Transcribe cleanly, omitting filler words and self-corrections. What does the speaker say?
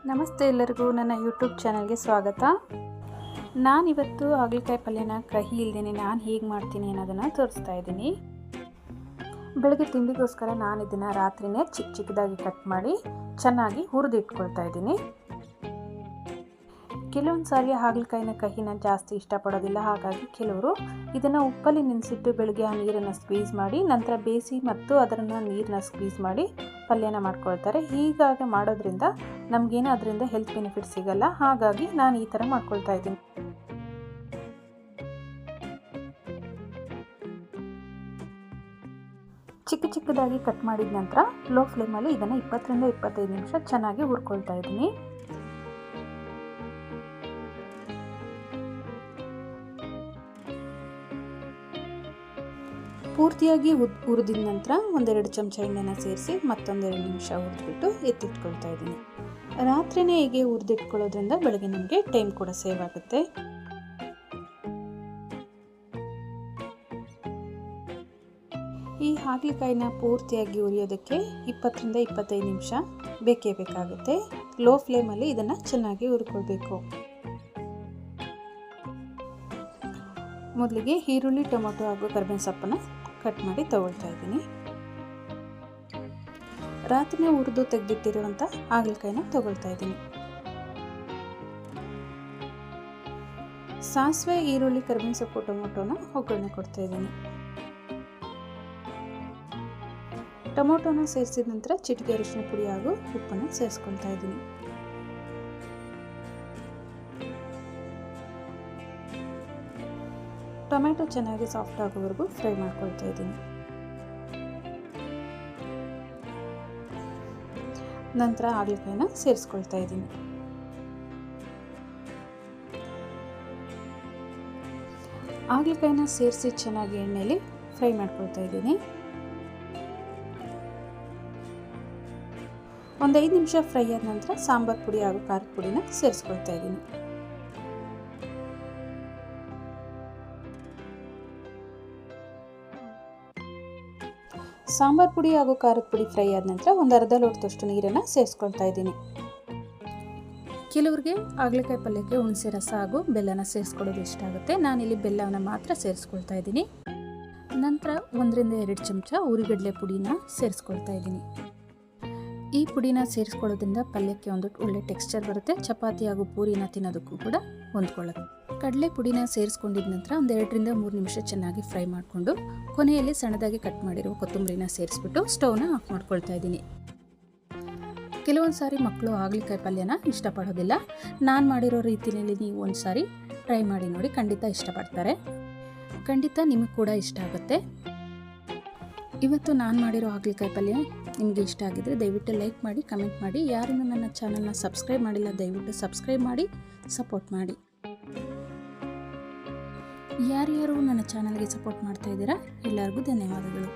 ನಮಸ್ತೆ ಎಲ್ಲರಿಗೂ ನನ್ನ ಯೂಟ್ಯೂಬ್ ಚಾನಲ್ಗೆ ಸ್ವಾಗತ. ನಾನಿವತ್ತು ಹಾಗಲಕಾಯಿ ಪಲ್ಯನ ಕಹಿ ಇಲ್ಲದೇ ನಾನು ಹೇಗೆ ಮಾಡ್ತೀನಿ ಅನ್ನೋದನ್ನು ತೋರಿಸ್ತಾ ಇದ್ದೀನಿ. ಬೆಳಗ್ಗೆ ತಿಂಡಿಗೋಸ್ಕರ ನಾನು ಇದನ್ನು ರಾತ್ರಿನೇ ಚಿಕ್ಕ ಚಿಕ್ಕದಾಗಿ ಕಟ್ ಮಾಡಿ ಚೆನ್ನಾಗಿ ಹುರಿದಿಟ್ಕೊಳ್ತಾ ಇದ್ದೀನಿ. ಕೆಲವೊಂದು ಸಾರಿ ಹಾಗಲಕಾಯಿನ ಕಹಿನ ಜಾಸ್ತಿ ಇಷ್ಟಪಡೋದಿಲ್ಲ, ಹಾಗಾಗಿ ಕೆಲವರು ಇದನ್ನು ಉಪ್ಪಲ್ಲಿ ನೆನೆಸಿಟ್ಟು ಬೆಳಗ್ಗೆ ಆ ನೀರನ್ನು ಸ್ಕ್ವೀಸ್ ಮಾಡಿ ನಂತರ ಬೇಯಿಸಿ ಮತ್ತು ಅದನ್ನು ನೀರನ್ನ ಸ್ಕ್ವೀಸ್ ಮಾಡಿ ಪಲ್ಯನ ಮಾಡ್ಕೊಳ್ತಾರೆ. ಹೀಗಾಗಿ ಮಾಡೋದ್ರಿಂದ ನಮಗೇನು ಅದರಿಂದ ಹೆಲ್ತ್ ಬೆನಿಫಿಟ್ ಸಿಗಲ್ಲ, ಹಾಗಾಗಿ ನಾನು ಈ ಥರ ಮಾಡ್ಕೊಳ್ತಾ ಇದ್ದೀನಿ. ಚಿಕ್ಕ ಚಿಕ್ಕದಾಗಿ ಕಟ್ ಮಾಡಿದ ನಂತರ ಲೋ ಫ್ಲೇಮಲ್ಲಿ ಇದನ್ನು 20 ರಿಂದ 25 ನಿಮಿಷ ಚೆನ್ನಾಗಿ ಹುರ್ಕೊಳ್ತಾ ಇದ್ದೀನಿ. ಪೂರ್ತಿಯಾಗಿ ಹುರಿದ ನಂತರ ಒಂದೆರಡು ಚಮಚ ಎಣ್ಣೆನ ಸೇರಿಸಿ ಮತ್ತೊಂದೆರಡು ನಿಮಿಷ ಹುರಿದ್ಬಿಟ್ಟು ಎತ್ತಿಟ್ಕೊಳ್ತಾ ಇದ್ದೀನಿ. ರಾತ್ರಿನೇ ಹೀಗೆ ಹುರಿದಿಟ್ಕೊಳ್ಳೋದ್ರಿಂದ ಬೆಳಗ್ಗೆ ನಮಗೆ ಟೈಮ್ ಕೂಡ ಸೇವ್ ಆಗುತ್ತೆ. ಈ ಹಾಗಲಕಾಯಿನ ಪೂರ್ತಿಯಾಗಿ ಹುರಿಯೋದಕ್ಕೆ 20 ರಿಂದ 25 ನಿಮಿಷ ಬೇಕೇ ಬೇಕಾಗುತ್ತೆ. ಲೋ ಫ್ಲೇಮಲ್ಲಿ ಇದನ್ನು ಚೆನ್ನಾಗಿ ಹುರ್ಕೊಳ್ಬೇಕು. ಮೊದಲಿಗೆ ಈರುಳ್ಳಿ, ಟೊಮೊಟೊ ಹಾಗೂ ಕರಿಬೇವಿನ ಸೊಪ್ಪನ್ನು ಕಟ್ ಮಾಡಿ ತಗೊಳ್ತಾ ಇದ್ದೀನಿ. ರಾತ್ರಿನೇ ಹುರಿದು ತೆಗೆದಿಟ್ಟಿರುವಂಥ ಹಾಗಲಕಾಯಿನ ತಗೊಳ್ತಾ ಇದ್ದೀನಿ. ಸಾಸಿವೆ, ಈರುಳ್ಳಿ, ಕರಿಬೇವಿನ ಸೊಪ್ಪು, ಟೊಮೊಟೊನ ಒಗ್ಗರಣೆ ಕೊಡ್ತಾ ಇದ್ದೀನಿ. ಟೊಮೊಟೊನ ಸೇರಿಸಿದ ನಂತರ ಚಿಟಿಕೆ ಅರಿಶಿನ ಪುಡಿ ಹಾಗೂ ಉಪ್ಪನ್ನು ಸೇರಿಸ್ಕೊಳ್ತಾ ಇದ್ದೀನಿ. ಟೊಮೆಟೊ ಚೆನ್ನಾಗಿ ಸಾಫ್ಟ್ ಆಗೋವರೆಗೂ ಫ್ರೈ ಮಾಡ್ಕೊಳ್ತಾ ಇದ್ದೀನಿ. ನಂತರ ಹಾಗಲಕಾಯಿನ ಸೇರಿಸ್ಕೊಳ್ತಾ ಇದ್ದೀನಿ. ಹಾಗಲಕಾಯಿನ ಸೇರಿಸಿ ಚೆನ್ನಾಗಿ ಎಣ್ಣೆಯಲ್ಲಿ ಫ್ರೈ ಮಾಡ್ಕೊಳ್ತಾ ಇದ್ದೀನಿ. ಒಂದು 5 ನಿಮಿಷ ಫ್ರೈ ಆದ ನಂತರ ಸಾಂಬಾರು ಪುಡಿ ಹಾಗೂ ಖಾರದ ಪುಡಿನ ಸೇರಿಸ್ಕೊಳ್ತಾ ಇದ್ದೀನಿ. ಸಾಂಬಾರು ಪುಡಿ ಹಾಗೂ ಖಾರದ ಪುಡಿ ಫ್ರೈ ಆದ ನಂತರ ಒಂದು ಅರ್ಧ ಲೋಟದಷ್ಟು ನೀರನ್ನು ಸೇರಿಸ್ಕೊಳ್ತಾ ಇದ್ದೀನಿ. ಕೆಲವರಿಗೆ ಹಾಗಲಕಾಯಿ ಪಲ್ಯಕ್ಕೆ ಹುಣಸೆ ರಸ ಹಾಗೂ ಬೆಲ್ಲನ ಸೇರಿಸ್ಕೊಳ್ಳೋದು ಇಷ್ಟ ಆಗುತ್ತೆ. ನಾನಿಲ್ಲಿ ಬೆಲ್ಲವನ್ನು ಮಾತ್ರ ಸೇರಿಸ್ಕೊಳ್ತಾ ಇದ್ದೀನಿ. ನಂತರ 1 ರಿಂದ 2 ಚಮಚ ಉರಿಗಡಲೆ ಪುಡಿನ ಸೇರಿಸ್ಕೊಳ್ತಾ ಇದ್ದೀನಿ. ಈ ಪುಡಿನ ಸೇರಿಸ್ಕೊಳ್ಳೋದ್ರಿಂದ ಪಲ್ಯಕ್ಕೆ ಒಂದು ಒಳ್ಳೆ ಟೆಕ್ಸ್ಚರ್ ಬರುತ್ತೆ. ಚಪಾತಿ ಹಾಗೂ ಪೂರಿನ ತಿನ್ನೋದಕ್ಕೂ ಕೂಡ ಹೊಂದ್ಕೊಳ್ಳುತ್ತೆ. ಕಡಲೆ ಪುಡಿನ ಸೇರಿಸ್ಕೊಂಡಿದ ನಂತರ ಒಂದು 2 ರಿಂದ 3 ನಿಮಿಷ ಚೆನ್ನಾಗಿ ಫ್ರೈ ಮಾಡಿಕೊಂಡು ಕೊನೆಯಲ್ಲಿ ಸಣ್ಣದಾಗಿ ಕಟ್ ಮಾಡಿರುವ ಕೊತ್ತಂಬರಿನ ಸೇರಿಸ್ಬಿಟ್ಟು ಸ್ಟವ್ನ ಆಫ್ ಮಾಡ್ಕೊಳ್ತಾ ಇದ್ದೀನಿ. ಕೆಲವೊಂದು ಸಾರಿ ಮಕ್ಕಳು ಹಾಗಲಕಾಯಿ ಪಲ್ಯನ ಇಷ್ಟಪಡೋದಿಲ್ಲ. ನಾನು ಮಾಡಿರೋ ರೀತಿಯಲ್ಲಿ ನೀವು ಒಂದು ಸಾರಿ ಟ್ರೈ ಮಾಡಿ ನೋಡಿ, ಖಂಡಿತ ಇಷ್ಟಪಡ್ತಾರೆ. ಖಂಡಿತ ನಿಮಗೆ ಕೂಡ ಇಷ್ಟ ಆಗುತ್ತೆ. ಇವತ್ತು ನಾನು ಮಾಡಿರೋ ಹಾಗಲಕಾಯಿ ಪಲ್ಯ ನಿಮಗೆ ಇಷ್ಟ ಆಗಿದ್ರೆ ದಯವಿಟ್ಟು ಲೈಕ್ ಮಾಡಿ, ಕಮೆಂಟ್ ಮಾಡಿ. ಯಾರನ್ನು ನನ್ನ ಚಾನಲ್ನ ಸಬ್ಸ್ಕ್ರೈಬ್ ಮಾಡಿಲ್ಲ ದಯವಿಟ್ಟು ಸಬ್ಸ್ಕ್ರೈಬ್ ಮಾಡಿ ಸಪೋರ್ಟ್ ಮಾಡಿ. ಯಾರ್ಯಾರು ನನ್ನ ಚಾನಲ್ಗೆ ಸಪೋರ್ಟ್ ಮಾಡ್ತಾ ಇದ್ದೀರಾ ಎಲ್ಲರಿಗೂ ಧನ್ಯವಾದಗಳು.